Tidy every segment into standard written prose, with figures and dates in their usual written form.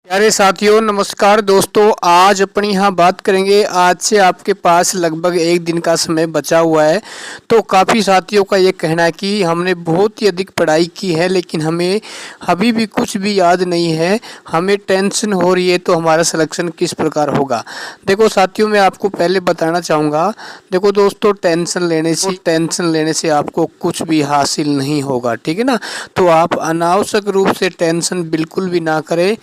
प्यारे साथियों, नमस्कार दोस्तों। आज अपनी यहाँ बात करेंगे। आज से आपके पास लगभग एक दिन का समय बचा हुआ है। तो काफ़ी साथियों का ये कहना है कि हमने बहुत ही अधिक पढ़ाई की है लेकिन हमें अभी भी कुछ भी याद नहीं है, हमें टेंशन हो रही है। तो हमारा सिलेक्शन किस प्रकार होगा? देखो साथियों, मैं आपको पहले बताना चाहूँगा। देखो दोस्तों, टेंशन लेने से आपको कुछ भी हासिल नहीं होगा, ठीक है ना। तो आप अनावश्यक रूप से टेंशन बिल्कुल भी ना करें।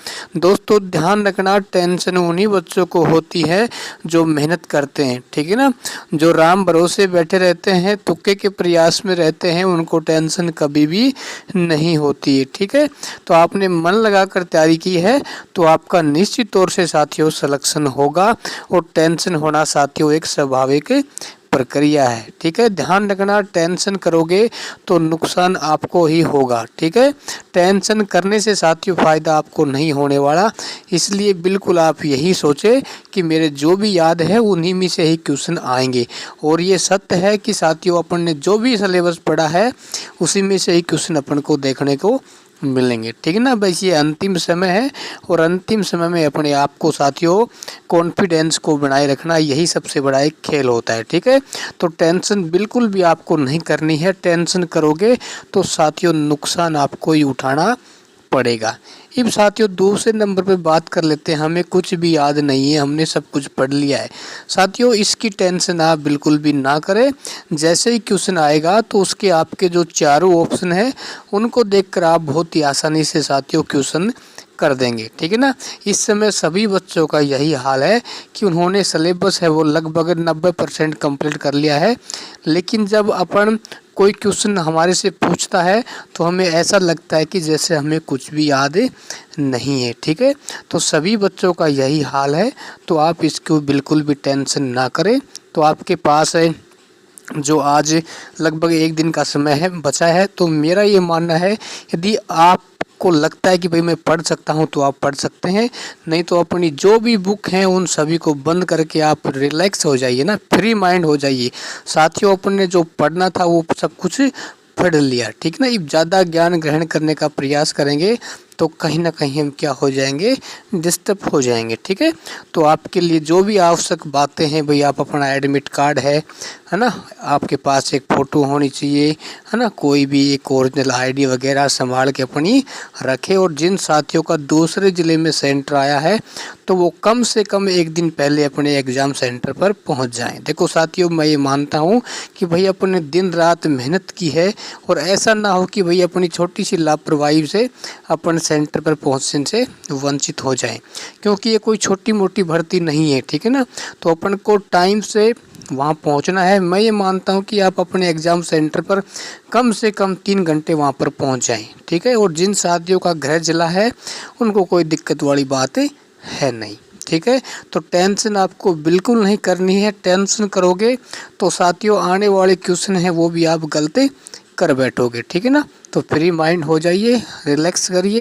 दोस्तों ध्यान रखना, टेंशन उन्हीं बच्चों को होती है जो मेहनत करते हैं, ठीक है ना। जो राम भरोसे बैठे रहते हैं, तुक्के के प्रयास में रहते हैं, उनको टेंशन कभी भी नहीं होती है, ठीक है। तो आपने मन लगाकर तैयारी की है तो आपका निश्चित तौर से साथियों सिलेक्शन होगा। और टेंशन होना साथियों एक स्वाभाविक प्रक्रिया है, ठीक है। ध्यान रखना, टेंशन करोगे तो नुकसान आपको ही होगा, ठीक है। टेंशन करने से साथियों फ़ायदा आपको नहीं होने वाला। इसलिए बिल्कुल आप यही सोचें कि मेरे जो भी याद है उन्हीं में से ही क्वेश्चन आएंगे। और ये सत्य है कि साथियों अपन ने जो भी सिलेबस पढ़ा है उसी में से ही क्वेश्चन अपन को देखने को मिलेंगे, ठीक है ना। बस ये अंतिम समय है और अंतिम समय में अपने आप को साथियों कॉन्फिडेंस को बनाए रखना यही सबसे बड़ा एक खेल होता है, ठीक है। तो टेंशन बिल्कुल भी आपको नहीं करनी है। टेंशन करोगे तो साथियों नुकसान आपको ही उठाना पड़ेगा। अब साथियों दूसरे नंबर पे बात कर लेते हैं। हमें कुछ भी याद नहीं है, हमने सब कुछ पढ़ लिया है। साथियों इसकी टेंशन आप बिल्कुल भी ना करें। जैसे ही क्वेश्चन आएगा तो उसके आपके जो चारों ऑप्शन है उनको देखकर आप बहुत ही आसानी से साथियों क्वेश्चन कर देंगे, ठीक है ना। इस समय सभी बच्चों का यही हाल है कि उन्होंने सिलेबस है वो लगभग 90% कंप्लीट कर लिया है। लेकिन जब अपन कोई क्वेश्चन हमारे से पूछता है तो हमें ऐसा लगता है कि जैसे हमें कुछ भी याद नहीं है, ठीक है। तो सभी बच्चों का यही हाल है। तो आप इसको बिल्कुल भी टेंशन ना करें। तो आपके पास है जो आज लगभग एक दिन का समय है बचा है। तो मेरा ये मानना है यदि आपको लगता है कि भाई मैं पढ़ सकता हूँ तो आप पढ़ सकते हैं, नहीं तो अपनी जो भी बुक हैं उन सभी को बंद करके आप रिलैक्स हो जाइए ना, फ्री माइंड हो जाइए। साथियों अपन ने जो पढ़ना था वो सब कुछ पढ़ लिया, ठीक ना। अब ज़्यादा ज्ञान ग्रहण करने का प्रयास करेंगे तो कहीं ना कहीं हम क्या हो जाएंगे, डिस्टर्ब हो जाएंगे, ठीक है। तो आपके लिए जो भी आवश्यक बातें हैं भाई, आप अपना एडमिट कार्ड है ना, आपके पास एक फ़ोटो होनी चाहिए, है ना, कोई भी एक ओरिजिनल आईडी वगैरह संभाल के अपनी रखें। और जिन साथियों का दूसरे ज़िले में सेंटर आया है तो वो कम से कम एक दिन पहले अपने एग्ज़ाम सेंटर पर पहुंच जाएं। देखो साथियों मैं ये मानता हूं कि भाई अपन ने दिन रात मेहनत की है और ऐसा ना हो कि भाई अपनी छोटी सी लापरवाही से अपन सेंटर पर पहुंचने से वंचित हो जाएं, क्योंकि ये कोई छोटी मोटी भर्ती नहीं है, ठीक है ना। तो अपन को टाइम से वहाँ पहुँचना है। मैं ये मानता हूँ कि आप अपने एग्ज़ाम सेंटर पर कम से कम 3 घंटे वहाँ पर पहुँच जाएं, ठीक है। और जिन साथियों का गृह जिला है उनको कोई दिक्कत वाली बात है नहीं, ठीक है। तो टेंशन आपको बिल्कुल नहीं करनी है। टेंशन करोगे तो साथियों आने वाले क्वेश्चन हैं वो भी आप गलती कर बैठोगे, ठीक है ना। तो फ्री माइंड हो जाइए, रिलैक्स करिए।